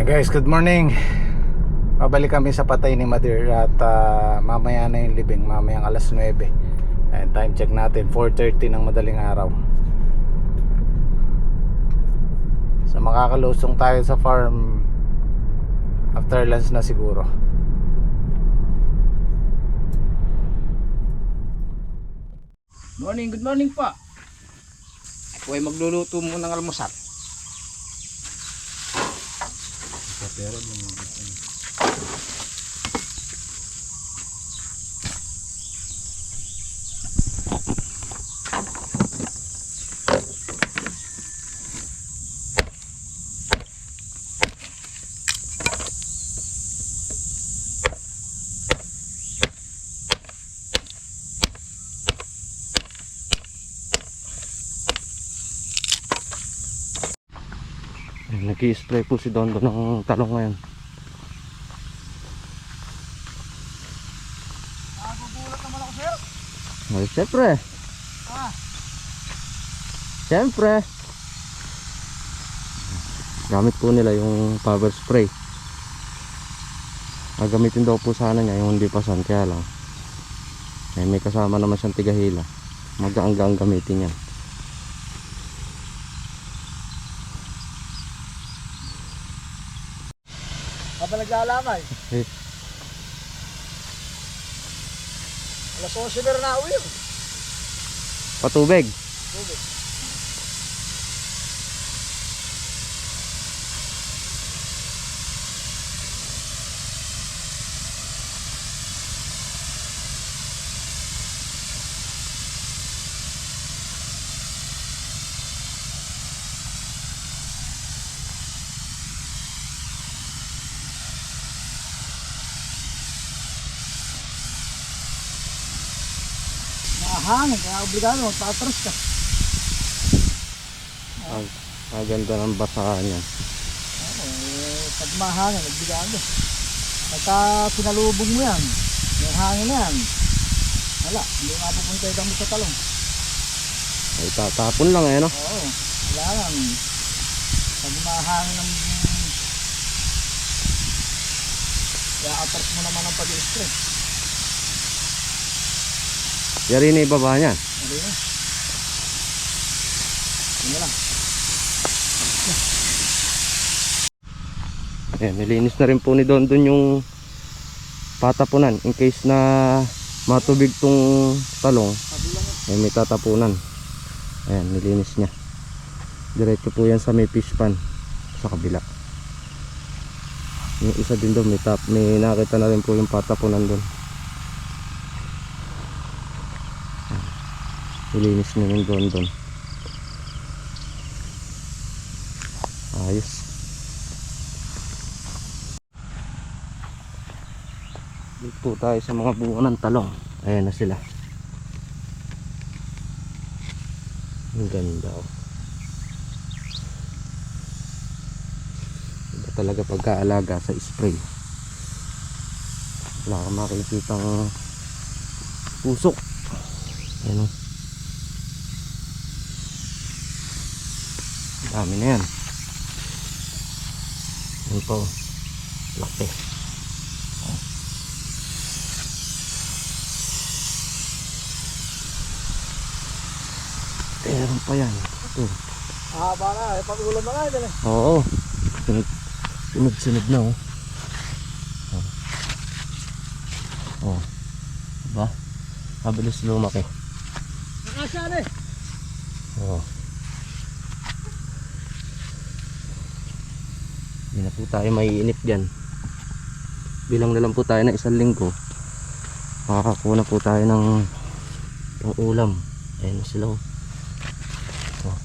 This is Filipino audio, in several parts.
Ayan guys, good morning. Pabalik kami sa patay ni Madir at mamaya na yung libing, mamayang alas 9. Ayan, time check natin 4:30 ng madaling araw. So makakalusong tayo sa farm after lunch na siguro. Morning, good morning po. Ako ay magluluto muna ng almusal. Nag-i-spray po si Dondo ng talong ngayon. Nagugulat naman ako, sir. Ay, syempre. Syempre. Gamit po nila yung power spray. Gamitin daw po sana niya yung hindi pasan, kaya lang may kasama naman siyang tigahila. Magaang-gaang gamitin yan. Habang nag-aalamay. Eh, Alas 11 na nauwi yun. patubig. Tubig. Nakahangin, kaya obligado, magtatras ka. Ang ganda ng basahan niya. Pag mahangin, obligado. Pagka sinalubog mo yan, yung hangin na yan, wala, hindi nga pupunta yung gamit sa talong. Ay, tatapon lang eh, no? Oo, wala lang. Pag mahangin ng... Kaya atras mo naman ang pag-i-stress. Yari na ibaba niya. Hindi na. Hindi lang. Ayan, nilinis na rin po ni Don yung patapunan in case na matubig tong talong. Ayan, may tatapunan. Ayan, nilinis niya. Diretso po yan sa may fish pan sa kabila. Yung isa din doon, may nakita na rin po yung patapunan doon. Nilinis niya yung Don. Ayos. Dito po tayo sa mga bunga ng talong. Ayan na sila. Ang ganda, oh. Iba talaga pagkaalaga sa spray. Wala kang makikitang pusok. Ayan, oh. Dami na yan. Ayan po, laki. Meron pa yan. Ito. Haba na, pag-ulam na nga dyan eh. Oo. Sunod na, oh. Oh. Diba? Mabilis lumaki. Nakasya na eh. Oo. Hindi na po tayo maiinip dyan. Bilang na lang po tayo na 1 linggo, makakakuha na po tayo ng ulam. Ayan na sila, oh. Oh,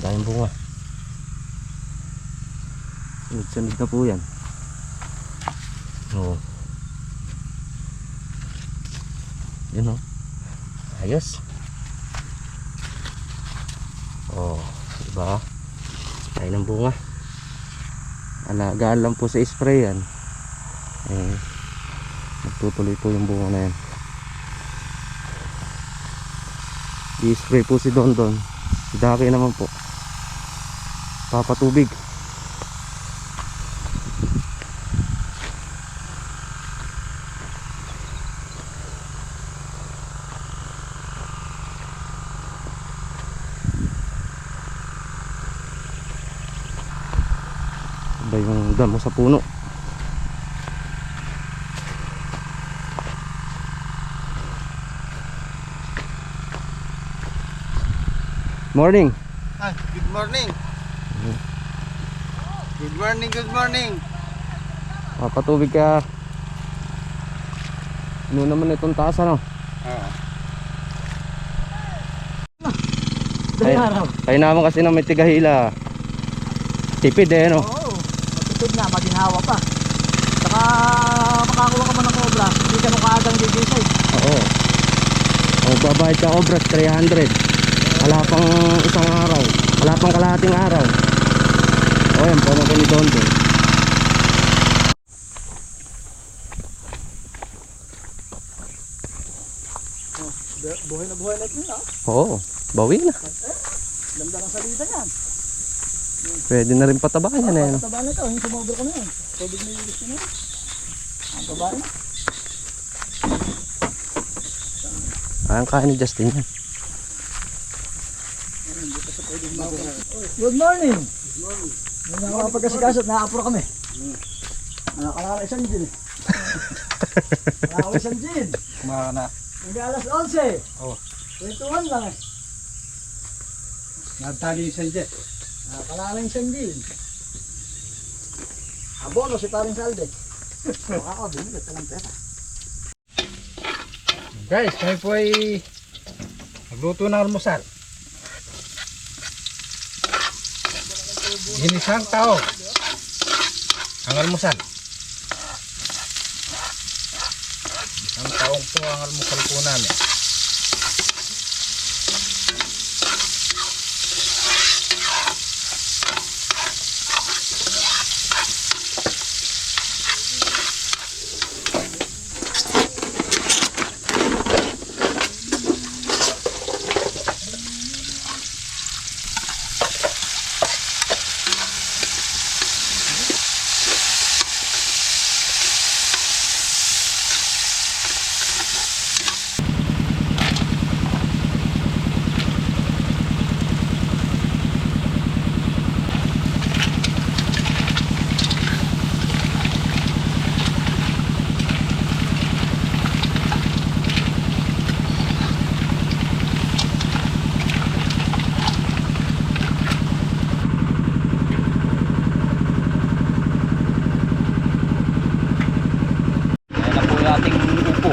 dahil bunga. Sunod na po yan. Oh. Yan, oh. Ayos. Oh, diba? Tayo ng bunga. Alagaan lang po sa spray yan. Magtutuloy po yung bunga na yan. I-spray po si Don. Si Daki naman po papatubig. Ba yung damo sa puno. Morning. Ah, good morning. Good morning, good morning. Patubig ka. Ano naman itong taas ano? Oo. Daling araw. Kaya naman kasi na may tigahila. Tipid eh no? Oo. Matipid na, maginhawa pa. Saka makakuha ka man ng obras, hindi ka nung kaagang gigisay. Oo. O babayad ka obras 300. Wala pang isang araw. Wala pang kalahating araw. O yan, pamagay ni Don Don. Buhay na ito na. Oo, bawi na. Ganda ng salita yan. Pwede na rin patabakan yan eh. No? Taba na ito, yung sumobra ko na yan. Tubig na yung gusto na yan. Ang taba na. Ang kaya ni Justin yan. Good morning. Good morning. Hindi na ako pagkasigasot, nakapuro kami. Nakakalala isang gin. Nakakalala isang gin. Kumaka na. Hindi alas 11. Oh. 21 lang eh. Nagtali yung sandya. Nakakalala isang gin. Abono si paring salde. Ako, binigit ka ng pera. Guys, kami po ay magluto ng almusal. Ginisang tao. Ang almusal. Ang taong po ang almusal po namin. Ayan na po yung ating upo.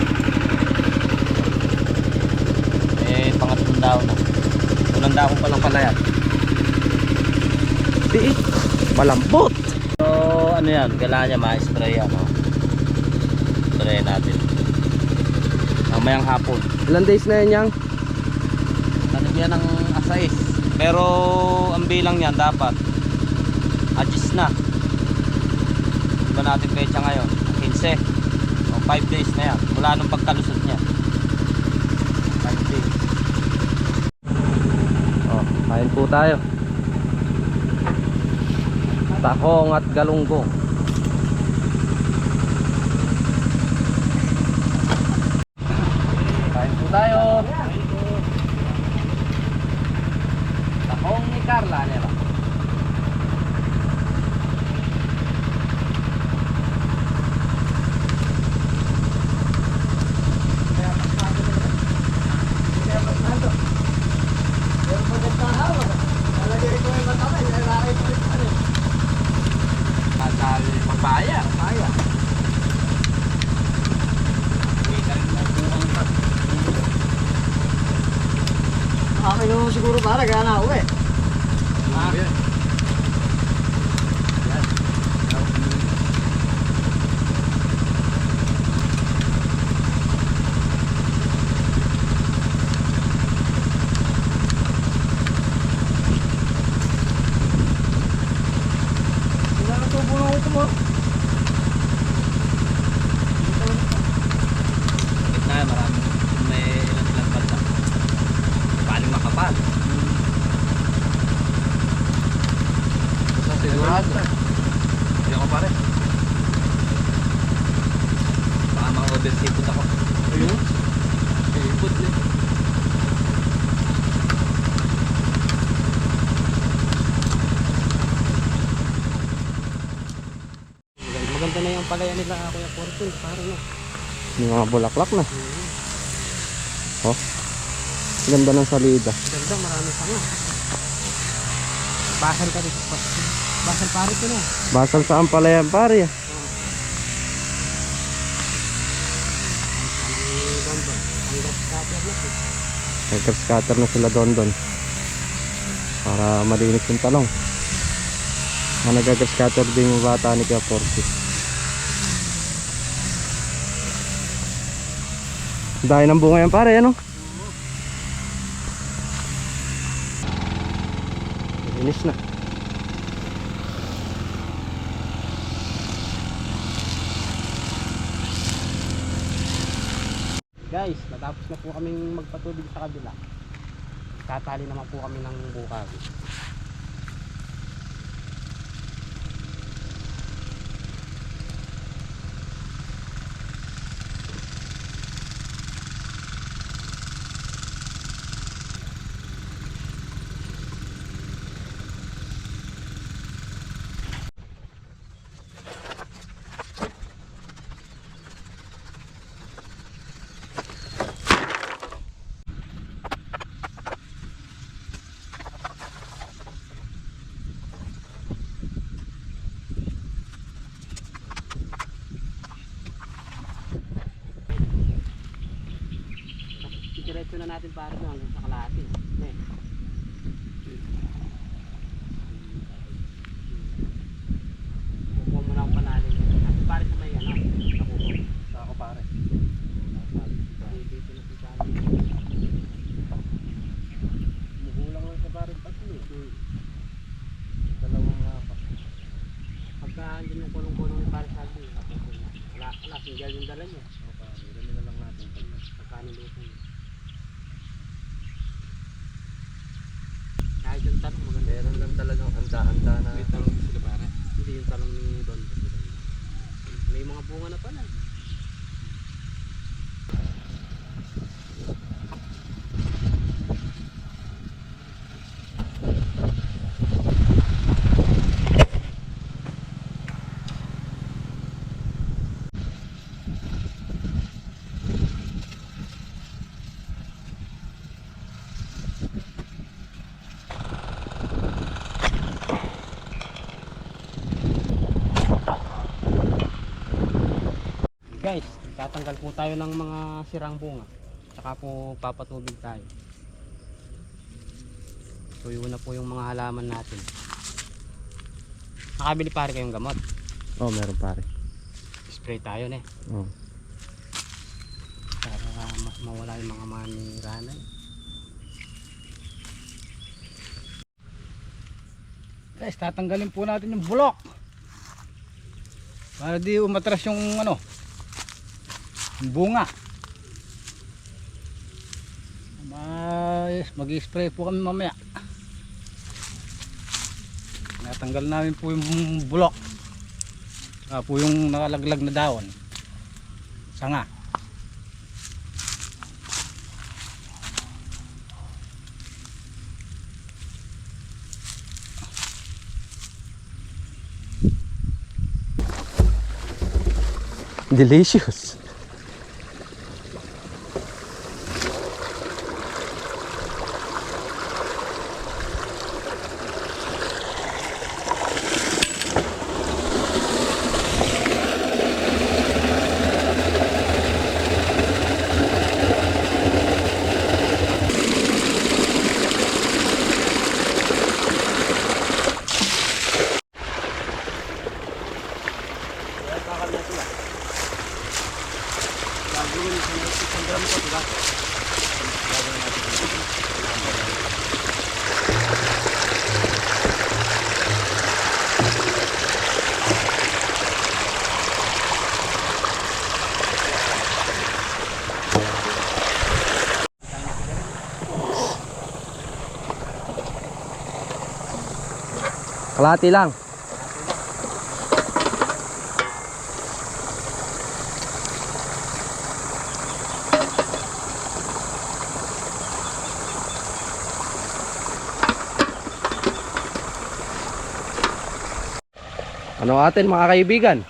Pangatlong daon na. Unang daon pa lang pala yan. Tiit. Malambot. So ano yan, kailangan niya ma-spray yan. Spray natin. Mamayang hapon. Ilan days na yan yang? Nanibyan ng asais. Pero ang bilang yan dapat adjust na. Iba natin pecha ngayon 15 o 5 days na yan mula nung pagkalusot niya. 5 days. Kain po tayo. Tahong at galunggong. Kain po tayo. Tahong ni Carla nila. Asal papaya. Ako yung siguro para kaya na uwi. Wala na tubo ng ito mo. Gitna, marami. May ilang bansa. Paling makapal. Sigurado. Hindi ako pare. Baka mga seafood ako. Ayun. Seafood eh. ampalaya nila Kuya Fortune, parang na. Yung mga bulaklak na. Oh. Ganda ng salida. Ganda, marami pa nga. Basal ka dito. Basal pare ko na. Basal sa ampalayan pare. Nag-scatter na sila doon. Para malinis yung talong. Nag-scatter din yung bata ni Kuya Forty. Dahil ng bunga yan pare, ano? Linis na. Guys, natapos na po kaming magpatubig sa kabila. Tatali naman po kami ng bukag. Diretso na natin para doon hanggang sa kalahati. Bukuha mo na ang panalig. At pare sa may ano, nakuha. Sa ako pare. Dito na si Sally. Mugulang lang sa pare tatlo. Dalawang hapa. Pagka andun yung kulong-kulong ni pare Sally, wala, single yung dala niya. Dami na lang natin pagkanilusan niya. Kahit yung talong maganda. Meron lang talagang anda-anda na. May talong sila pare. Hindi yung talong ni Don. May mga bunga na pala. Guys, tatanggal po tayo ng mga sirang bunga. Saka po papatubig tayo. Tuyo na po yung mga halaman natin. Nakabili pare kayong gamot. Oh, meron pare. Spray tayo na eh. Oh. Para mas mawala yung mga manirana. Guys, tatanggalin po natin yung bulok. Para di umatras yung ano, yung bunga. Mag-spray po kami mamaya. Natanggal namin po yung bulok. Saka po yung nakalaglag na dahon. Sanga. Delicious. Kalahati lang. Ano atin mga kaibigan?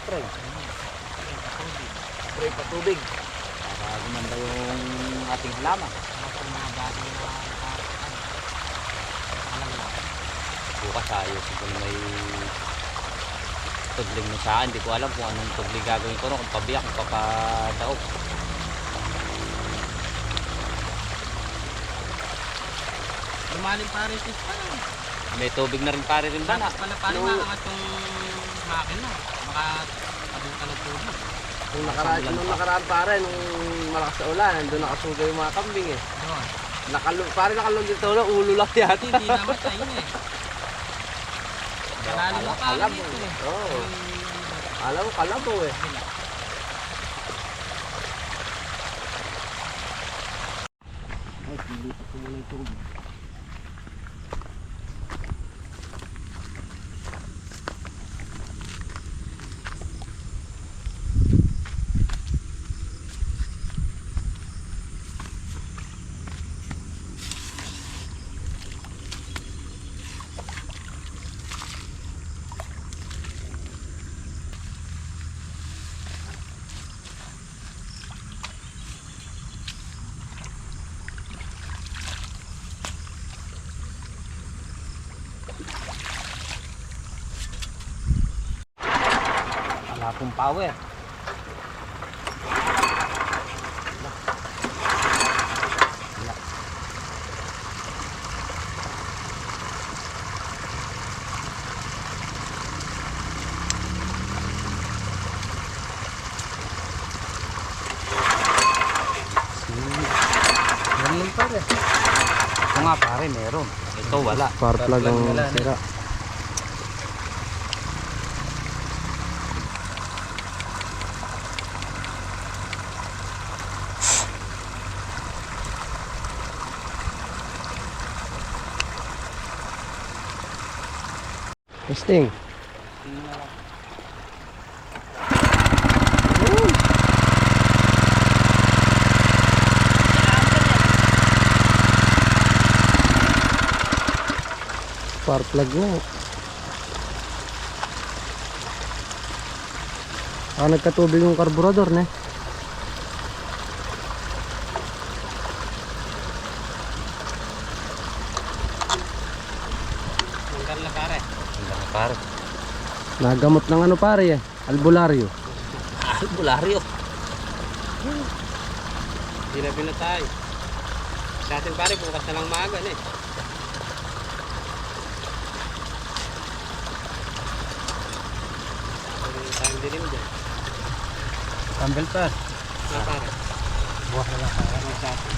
spray. Spray pa tubig. Para gumanda yung ating halaman. Bukas ayos kung may tudling na saan. Hindi ko alam kung anong tudling gagawin ko. Kung pabiyak, kung papadaog. Lumalim pa rin sis pala. May tubig na rin pare rin ba na? Pala pala maangat yung makina. Baka abutan ng tubig. Nung nakaraan pare, nung malakas na ulan, nandun nakasuga yung mga kambing eh. Doon. Pare nakalong dito na, ulo lang yata. Hindi namatay na eh. Malalim na pa rin Kalabo ito eh. Oo. Alam mo, kalabo eh. Ay, pilipat ko muna yung tubig. Wala pong power. Ganun pare. Ito nga pare, meron. Ito wala. Spark plug ang sira. Testing. Spark plug na. Nagkatubig yung karburador na. Tanggal na pare. Wala pare. Nagamot ng ano pare eh. Albularyo. Albularyo. Hindi na binatay. Sa atin pare, bukas na lang maaga na eh. Tayong dilim dyan. Campbell pa. Na pare. Bukas na lang pare. Sa atin.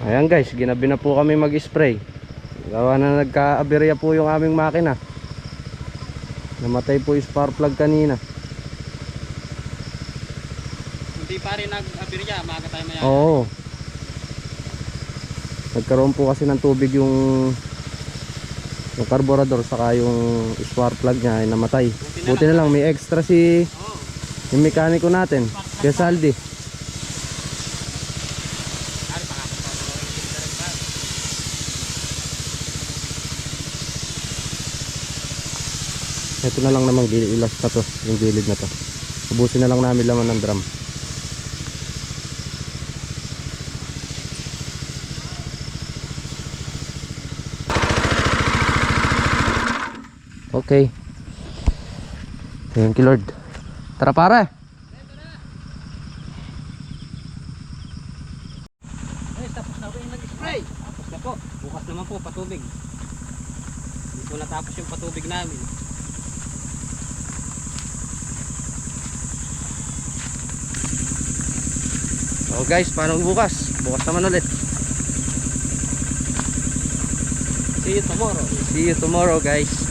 Ayan guys, ginabi na po kami mag-spray. Gawa na nagka-aberya po yung aming makina. Namatay po yung spark plug kanina. Hindi pa rin nag-abirya, maaga tayo maya. Oo. Nagkaroon po kasi ng tubig yung carburetor saka yung spark plug niya ay namatay. Buti na lang may extra si yung mekaniko natin, kaya Saldi. Ito na lang namang ilas na to, yung gilid na to. Ubusin na lang namin laman ng drum. Okay. Thank you Lord. Tara pare. Tapos na po yung nag-spray. Tapos na po. Bukas naman po patubig. Hindi po natapos yung patubig namin. So guys, paano bukas? Bukas naman ulit. See you tomorrow. See you tomorrow guys.